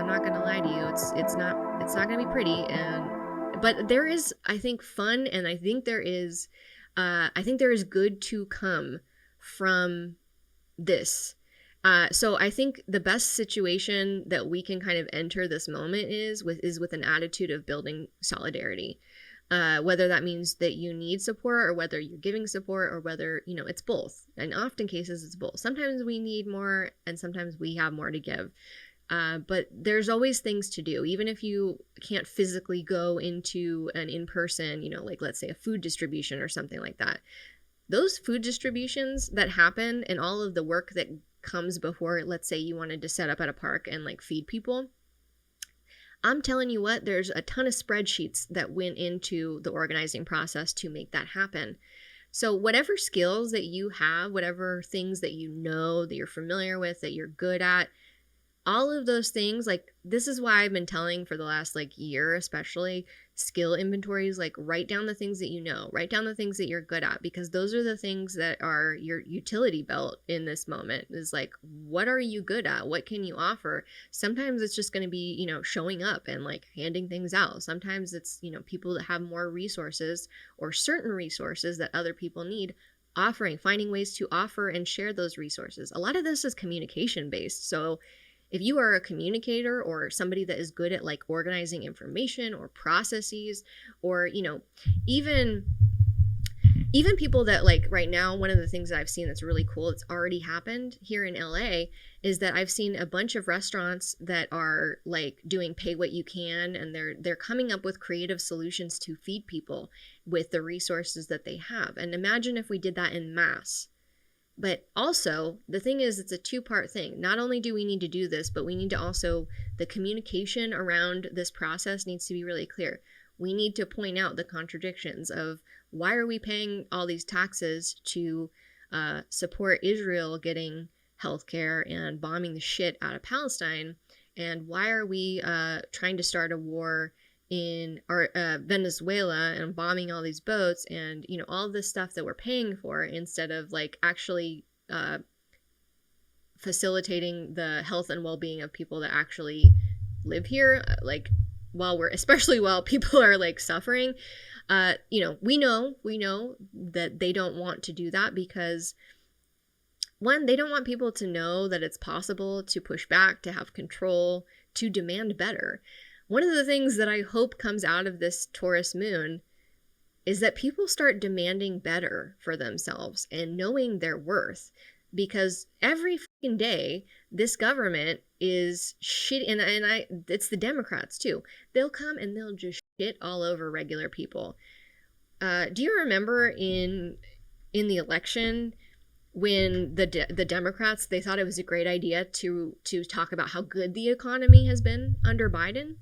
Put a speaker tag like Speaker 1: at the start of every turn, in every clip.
Speaker 1: I'm not gonna lie to you. It's not gonna be pretty. But there is, I think, fun, and I think there is good to come from this. So I think the best situation that we can kind of enter this moment is with an attitude of building solidarity. Whether that means that you need support, or whether you're giving support, or whether, it's both. And often cases it's both. Sometimes we need more, and sometimes we have more to give. But there's always things to do, even if you can't physically go into an in-person, like let's say a food distribution or something like that. Those food distributions that happen and all of the work that comes before, let's say you wanted to set up at a park and like feed people, I'm telling you what, there's a ton of spreadsheets that went into the organizing process to make that happen. So whatever skills that you have, whatever things that you know, that you're familiar with, that you're good at, all of those things, like, this is why I've been telling for the last like year, especially, skill inventories, like write down the things that you know, write down the things that you're good at, because those are the things that are your utility belt in this moment. Is like, what are you good at? What can you offer? Sometimes it's just going to be, showing up and like handing things out. Sometimes it's, people that have more resources or certain resources that other people need, finding ways to offer and share those resources. A lot of this is communication based. So if you are a communicator or somebody that is good at like organizing information or processes, or, even people that, like, right now, one of the things that I've seen that's really cool, it's already happened here in LA, is that I've seen a bunch of restaurants that are like doing pay what you can, and they're coming up with creative solutions to feed people with the resources that they have. And imagine if we did that en masse. But also, the thing is, it's a two-part thing. Not only do we need to do this, but we need to also, the communication around this process needs to be really clear. We need to point out the contradictions of, why are we paying all these taxes to support Israel getting healthcare and bombing the shit out of Palestine? And why are we trying to start a war in Venezuela and bombing all these boats and, all this stuff that we're paying for, instead of like actually facilitating the health and well-being of people that actually live here, like, especially while people are like suffering. We know that they don't want to do that, because one, they don't want people to know that it's possible to push back, to have control, to demand better. One of the things that I hope comes out of this Taurus moon is that people start demanding better for themselves and knowing their worth, because every fucking day this government is shit, and it's the Democrats too. They'll come and they'll just shit all over regular people. Do you remember in the election when the Democrats, they thought it was a great idea to talk about how good the economy has been under Biden?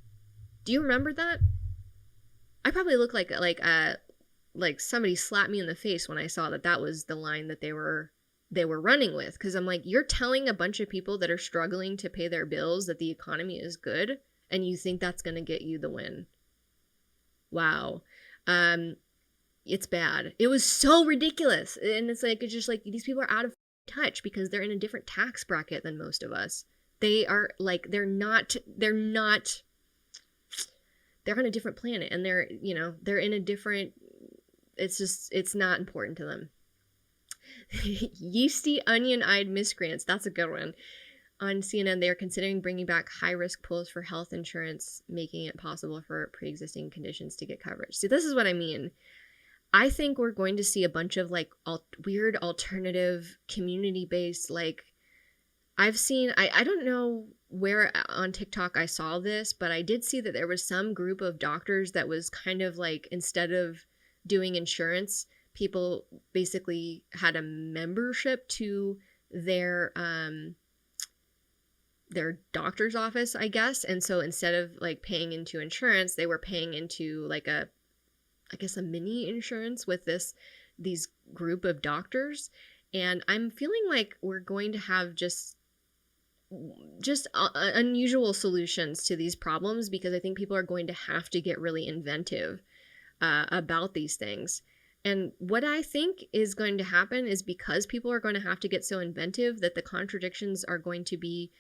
Speaker 1: Do you remember that? I probably look like somebody slapped me in the face when I saw that was the line that they were running with, because I'm like, you're telling a bunch of people that are struggling to pay their bills that the economy is good, and you think that's going to get you the win. Wow. It's bad. It was so ridiculous. And it's just like these people are out of touch because they're in a different tax bracket than most of us. They are like, they're on a different planet, and they're in a different, it's not important to them. Yeasty onion-eyed miscreants, that's a good one. On CNN, they are considering bringing back high-risk pools for health insurance, making it possible for pre-existing conditions to get coverage. See, this is what I mean. I think we're going to see a bunch of like weird alternative community-based, like, I've seen, I don't know where on TikTok I saw this, but I did see that there was some group of doctors that was kind of like, instead of doing insurance, people basically had a membership to their doctor's office, I guess. And so instead of like paying into insurance, they were paying into like a mini insurance with these group of doctors. And I'm feeling like we're going to have just unusual solutions to these problems, because I think people are going to have to get really inventive about these things. And what I think is going to happen is, because people are going to have to get so inventive, that the contradictions are going to be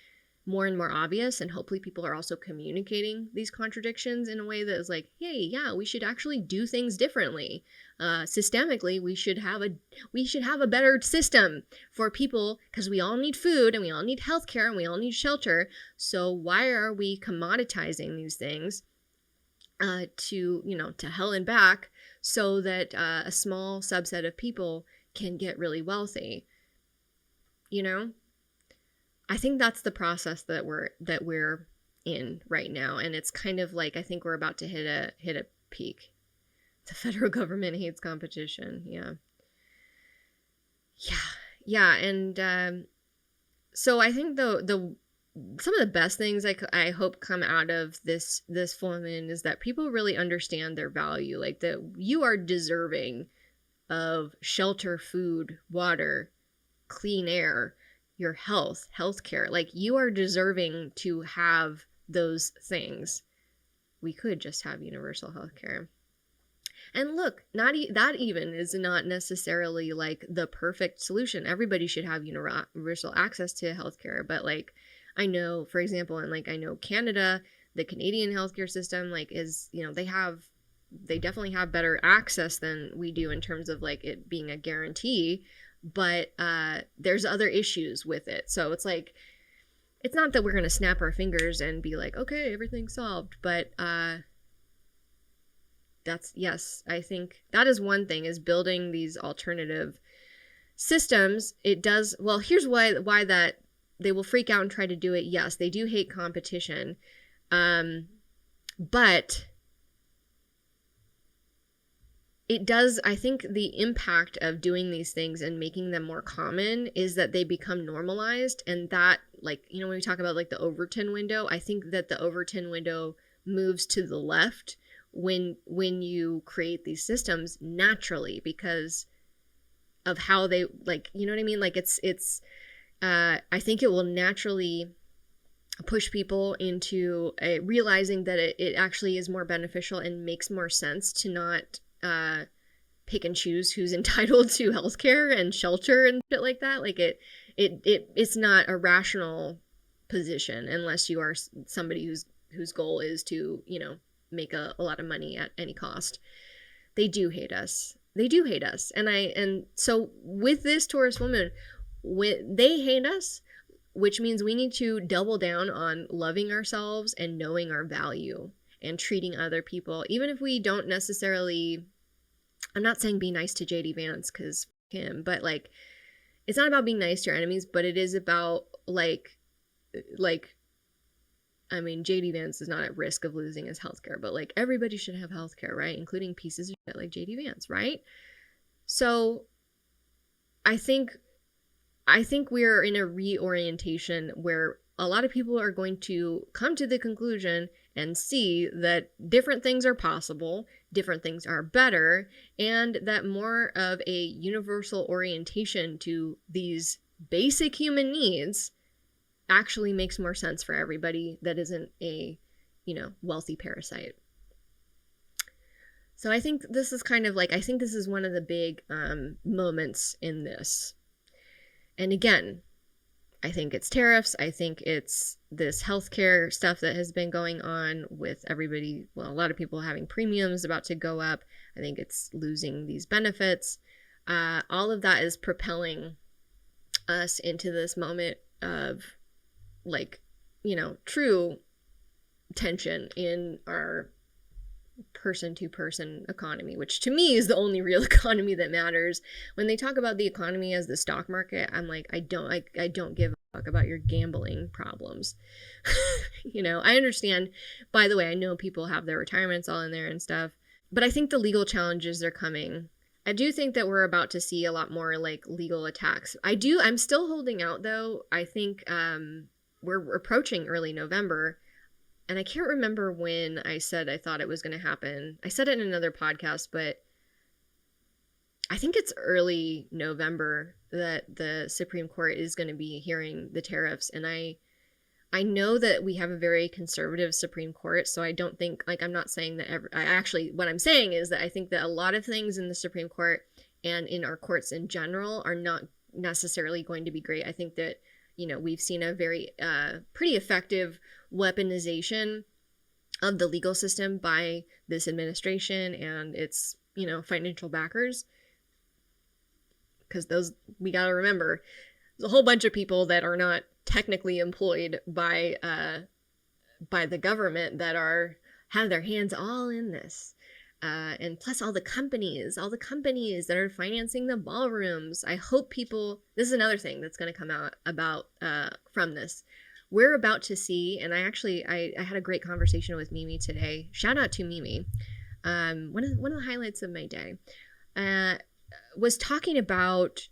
Speaker 1: more and more obvious, and hopefully people are also communicating these contradictions in a way that is like, hey, yeah, we should actually do things differently. Systemically, we should have a better system for people, because we all need food and we all need healthcare and we all need shelter. So why are we commoditizing these things to hell and back, so that a small subset of people can get really wealthy? I think that's the process that we're in right now, and it's kind of like, I think we're about to hit a peak. The federal government hates competition. Yeah, and so I think the some of the best things I hope come out of this full moon is that people really understand their value, like that you are deserving of shelter, food, water, clean air, your healthcare. Like, you are deserving to have those things. We could just have universal healthcare. And look, that even is not necessarily like the perfect solution. Everybody should have universal access to healthcare, but like, I know, for example, I know Canada, the Canadian healthcare system, like, is, they definitely have better access than we do in terms of like it being a guarantee, but there's other issues with it. So it's like, it's not that we're going to snap our fingers and be like, okay, everything's solved, but yes, I think that is one thing, is building these alternative systems. It does, well, here's why that they will freak out and try to do it. Yes, they do hate competition. But it does, I think the impact of doing these things and making them more common is that they become normalized. And that, like, when we talk about like the Overton window, I think that the Overton window moves to the left when you create these systems naturally, because of how they, like, you know what I mean? Like, it's I think it will naturally push people into realizing that it actually is more beneficial and makes more sense to not pick and choose who's entitled to healthcare and shelter and shit like that. Like, it's not a rational position unless you are somebody whose goal is to, make a lot of money at any cost. They do hate us. And so with this Taurus full moon, they hate us, which means we need to double down on loving ourselves and knowing our value and treating other people, even if we don't necessarily, I'm not saying be nice to JD Vance, because him, but like, it's not about being nice to your enemies, but it is about like, I mean, JD Vance is not at risk of losing his healthcare, but like, everybody should have healthcare, right? Including pieces of shit like JD Vance, right? So I think we're in a reorientation where a lot of people are going to come to the conclusion and see that different things are possible, different things are better, and that more of a universal orientation to these basic human needs actually makes more sense for everybody that isn't a, wealthy parasite. So I think this is kind of like, I think this is one of the big moments in this. And again, I think it's tariffs. I think it's this healthcare stuff that has been going on with everybody. Well, a lot of people having premiums about to go up. I think it's losing these benefits. All of that is propelling us into this moment of, like, true tension in our person-to-person economy, which to me is the only real economy that matters. When they talk about the economy as the stock market, I'm like, I don't give a fuck about your gambling problems. I understand, by the way, I know people have their retirements all in there and stuff, but I think the legal challenges are coming. I do think that we're about to see a lot more like legal attacks. I'm still holding out though. I think we're approaching early November. And I can't remember when I said I thought it was going to happen. I said it in another podcast, but I think it's early November that the Supreme Court is going to be hearing the tariffs. And I know that we have a very conservative Supreme Court, so I don't think, like, I'm not saying that what I'm saying is that I think that a lot of things in the Supreme Court and in our courts in general are not necessarily going to be great. I think that we've seen a very pretty effective weaponization of the legal system by this administration and its, financial backers. Because those, we got to remember, there's a whole bunch of people that are not technically employed by the government that have their hands all in this. And plus all the companies that are financing the ballrooms. I hope people, this is another thing that's going to come out about from this. We're about to see, and I had a great conversation with Mimi today. Shout out to Mimi. One of the highlights of my day was talking about,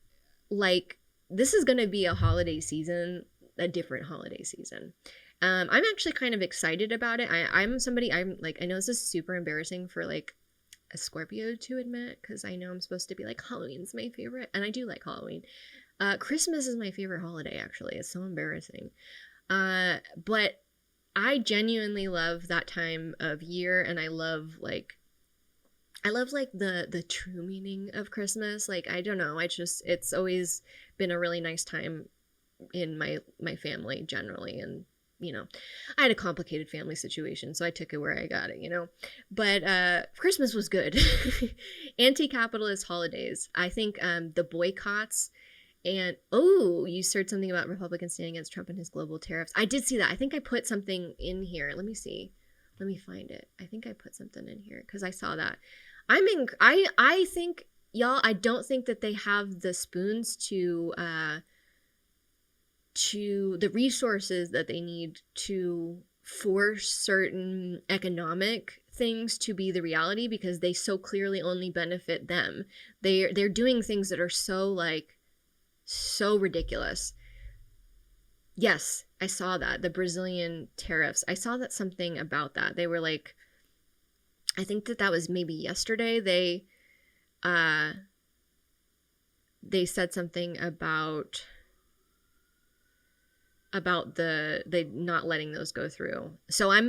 Speaker 1: like, this is going to be a holiday season, a different holiday season. I'm actually kind of excited about it. I'm like, I know this is super embarrassing for like a Scorpio to admit, because I know I'm supposed to be like, Halloween's my favorite, and I do like Halloween. Christmas is my favorite holiday, actually. It's so embarrassing. But I genuinely love that time of year, and I love like the true meaning of Christmas. Like, I don't know, it's always been a really nice time in my family generally, and I had a complicated family situation, so I took it where I got it, but Christmas was good. Anti-capitalist holidays. I think the boycotts, and you said something about Republicans standing against Trump and his global tariffs. I did see that. I think I put something in here. Let me see. Let me find it. I think I put something in here because I saw that. I think, y'all, I don't think that they have the spoons to the resources that they need to force certain economic things to be the reality, because they so clearly only benefit them. They're doing things that are so ridiculous. Yes, I saw that. The Brazilian tariffs. I saw that something about that. They were like, I think that was maybe yesterday. They said something about the not letting those go through. So I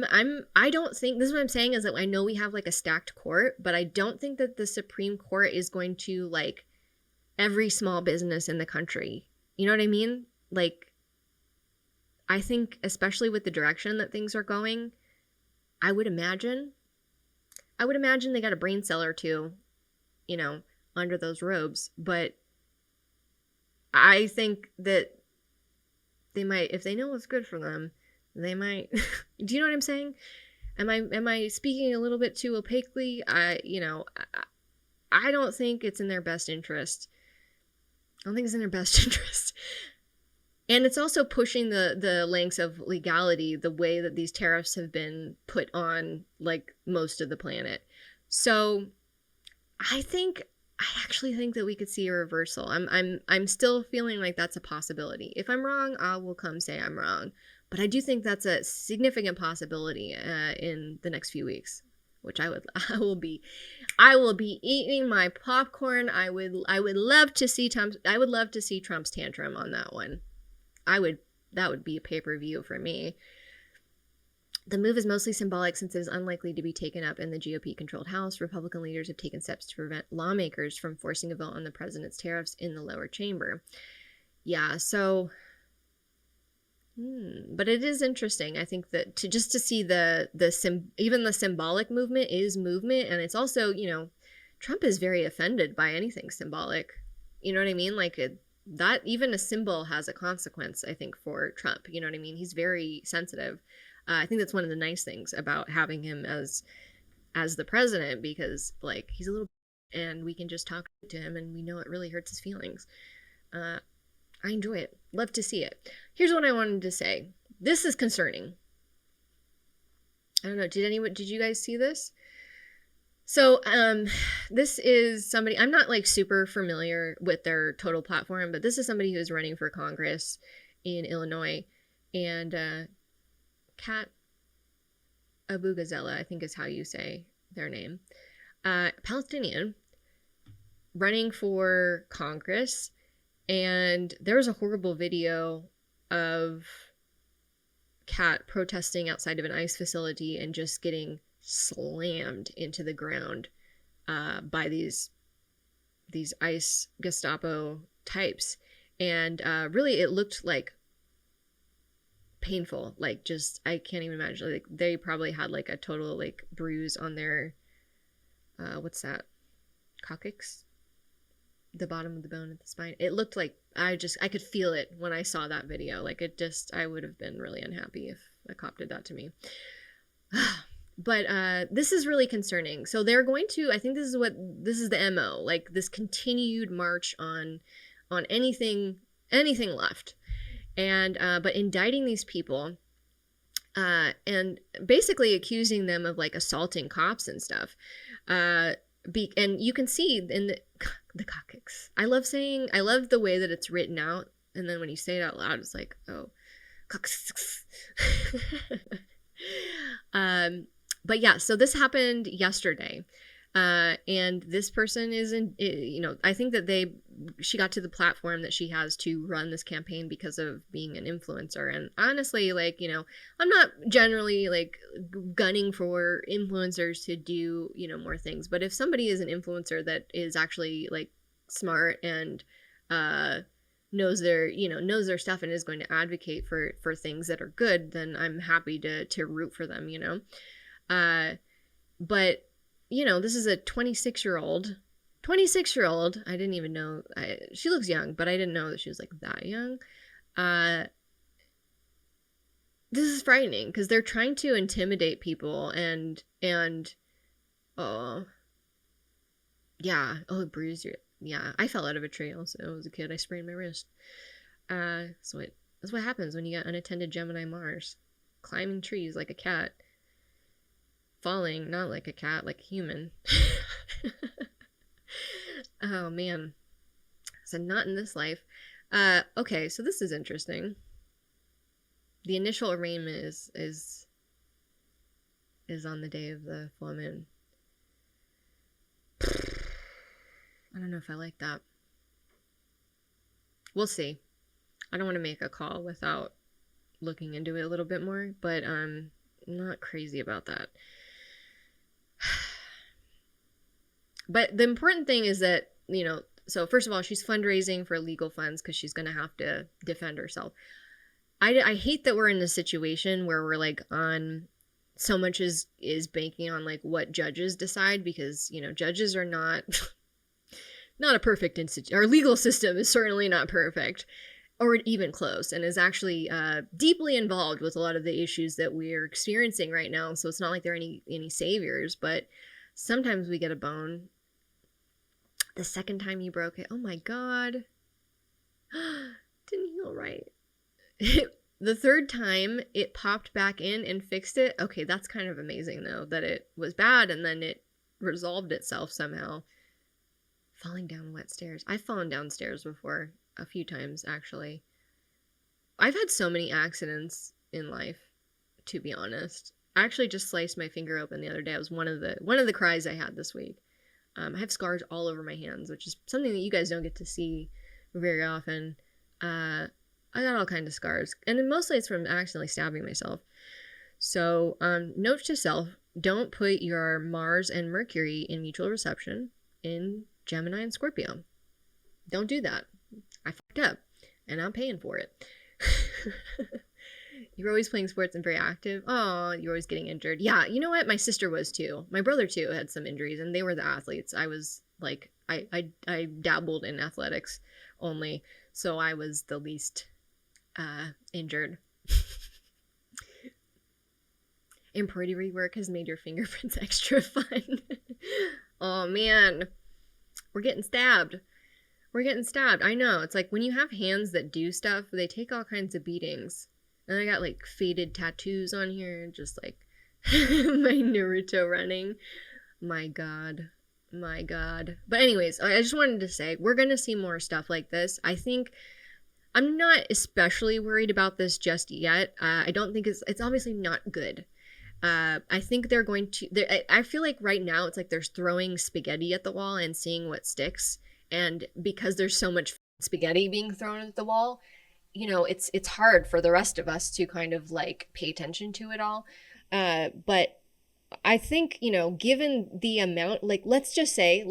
Speaker 1: don't think, this is what I'm saying, is that I know we have like a stacked court, but I don't think that the Supreme Court is going to like every small business in the country. You know what I mean? Like, I think especially with the direction that things are going, I would imagine they got a brain cell or two, under those robes. But I think that they might, if they know what's good for them, they might. Do you know what I'm saying? Am I speaking a little bit too opaquely? I don't think it's in their best interest. I don't think it's in their best interest. And it's also pushing the lengths of legality, the way that these tariffs have been put on like most of the planet. So I actually think that we could see a reversal. I'm still feeling like that's a possibility. If I'm wrong, I will come say I'm wrong. But I do think that's a significant possibility in the next few weeks, which I will be eating my popcorn. I would love to see Trump's tantrum on that one. That would be a pay-per-view for me. The move is mostly symbolic since it is unlikely to be taken up in the GOP-controlled House. Republican leaders have taken steps to prevent lawmakers from forcing a vote on the president's tariffs in the lower chamber. Yeah, so... But it is interesting. I think that to see even the symbolic movement is movement, and it's also, Trump is very offended by anything symbolic. You know what I mean? Like, that even a symbol has a consequence, I think, for Trump. You know what I mean? He's very sensitive. I think that's one of the nice things about having him as the president, because like he's a little, and we can just talk to him and we know it really hurts his feelings. I enjoy it. Love to see it. Here's what I wanted to say. This is concerning. I don't know. Did you guys see this? So, this is somebody, I'm not like super familiar with their total platform, but this is somebody who is running for Congress in Illinois, and, Kat Abugazela, I think is how you say their name, Palestinian, running for Congress. And there was a horrible video of Kat protesting outside of an ICE facility and just getting slammed into the ground by these ICE Gestapo types. And really, it looked like painful. Like, just, I can't even imagine. Like, they probably had like a total like bruise on their, what's that? Coccyx? The bottom of the bone at the spine. It looked like, I could feel it when I saw that video. Like, it just, I would have been really unhappy if a cop did that to me. But this is really concerning. So they're going to, I think this is the MO, like this continued march on anything left. And but indicting these people and basically accusing them of like assaulting cops and stuff. And you can see in the coccyx. I love the way that it's written out, and then when you say it out loud, it's like, oh, coccyx. But yeah, so this happened yesterday. And this person isn't, I think that she got to the platform that she has to run this campaign because of being an influencer. And honestly, like, I'm not generally like gunning for influencers to do, more things. But if somebody is an influencer that is actually like smart and, knows their stuff and is going to advocate for things that are good, then I'm happy to root for them, but this is a 26-year-old. I didn't even know. She looks young, but I didn't know that she was like that young. This is frightening because they're trying to intimidate people and oh yeah, oh, it bruised your, yeah. I fell out of a tree also as a kid. I sprained my wrist. So that's what happens when you get unattended Gemini Mars, climbing trees like a cat. Falling, not like a cat, like a human. Oh man. So not in this life. Okay, so this is interesting. The initial arraignment is on the day of the full moon. I don't know if I like that. We'll see. I don't want to make a call without looking into it a little bit more, but I'm not crazy about that. But the important thing is that, so first of all, she's fundraising for legal funds because she's going to have to defend herself. I hate that we're in a situation where we're like on, so much is banking on like what judges decide, because, judges are not a perfect institution. Our legal system is certainly not perfect or even close, and is actually deeply involved with a lot of the issues that we're experiencing right now. So it's not like they're any saviors, but sometimes we get a bone. The second time you broke it, oh my God. Didn't heal right. The third time it popped back in and fixed it. Okay, that's kind of amazing though, that it was bad and then it resolved itself somehow. Falling down wet stairs. I've fallen downstairs before a few times, actually. I've had so many accidents in life, to be honest. I actually just sliced my finger open the other day. It was one of the cries I had this week. I have scars all over my hands, which is something that you guys don't get to see very often. I got all kinds of scars, and mostly it's from accidentally stabbing myself. So, note to self, don't put your Mars and Mercury in mutual reception in Gemini and Scorpio. Don't do that. I fucked up, and I'm paying for it. You're always playing sports and very active. Oh, you're always getting injured. Yeah, you know what? My sister was too. My brother too had some injuries, and they were the athletes. I was like, I dabbled in athletics only, so I was the least injured. Embroidery work has made your fingerprints extra fun. Oh man, we're getting stabbed. I know. It's like when you have hands that do stuff, they take all kinds of beatings. And I got like faded tattoos on here, just like my Naruto running. My God. But anyways, I just wanted to say, we're going to see more stuff like this. I think I'm not especially worried about this just yet. I don't think it's obviously not good. I think they're going to, I feel like right now it's like they're throwing spaghetti at the wall and seeing what sticks. And because there's so much spaghetti being thrown at the wall, it's hard for the rest of us to kind of like pay attention to it all. But I think, given the amount, like, let's just say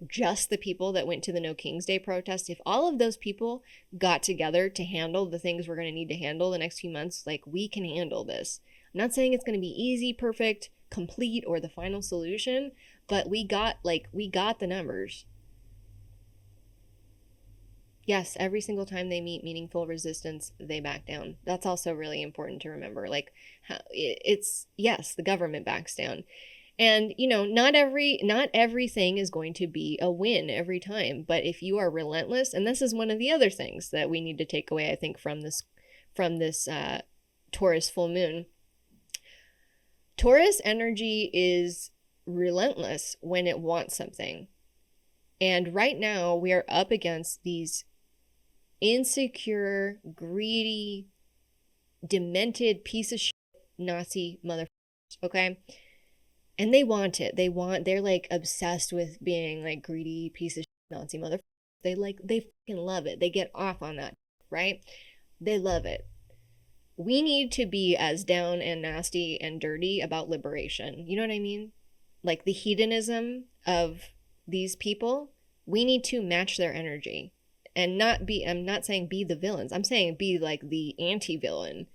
Speaker 1: just the people that went to the No King's Day protest, if all of those people got together to handle the things we're going to need to handle the next few months, like, we can handle this. I'm not saying it's going to be easy, perfect, complete, or the final solution, but we got the numbers. Yes, every single time they meet meaningful resistance, they back down. That's also really important to remember. Like, it's, yes, the government backs down. And, not everything is going to be a win every time, but if you are relentless, and this is one of the other things that we need to take away, I think, from this Taurus full moon. Taurus energy is relentless when it wants something. And right now we are up against these insecure, greedy, demented piece of shit Nazi motherfuckers, okay? And they want it. They're like obsessed with being like greedy piece of shit Nazi motherfuckers. They fucking love it. They get off on that, right? They love it. We need to be as down and nasty and dirty about liberation. You know what I mean? Like the hedonism of these people, we need to match their energy and I'm not saying be the villains. I'm saying be like the anti-villain.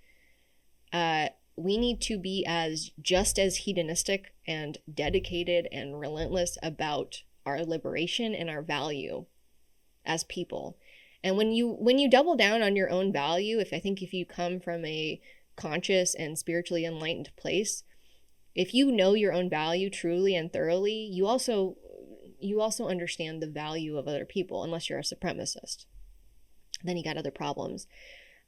Speaker 1: We need to be just as hedonistic and dedicated and relentless about our liberation and our value as people. And when you double down on your own value, if you come from a conscious and spiritually enlightened place, if you know your own value truly and thoroughly, you also understand the value of other people, unless you're a supremacist. Then you got other problems.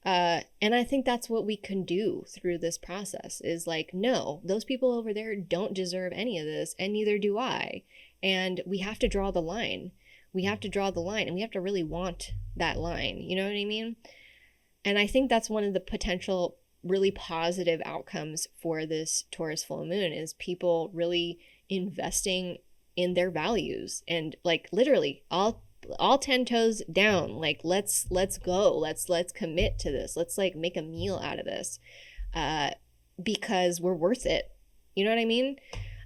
Speaker 1: And I think that's what we can do through this process is like, no, those people over there don't deserve any of this, and neither do I. And we have to draw the line. We have to draw the line, and we have to really want that line. You know what I mean? And I think that's one of the potential really positive outcomes for this Taurus full moon is people really investing in their values and like literally all 10 toes down, like let's go, let's commit to this, let's like make a meal out of this, because we're worth it. You know what I mean?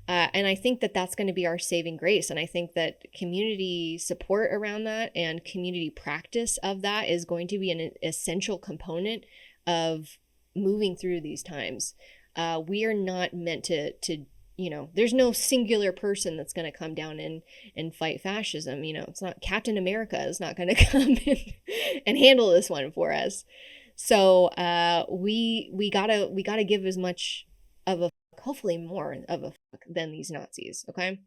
Speaker 1: And I think that that's going to be our saving grace. And I think that community support around that and community practice of that is going to be an essential component of moving through these times. We are not meant to there's no singular person that's going to come down and fight fascism. It's not Captain America is not going to come and handle this one for us. So we gotta give as much of a, hopefully more of a fuck than these Nazis. Okay.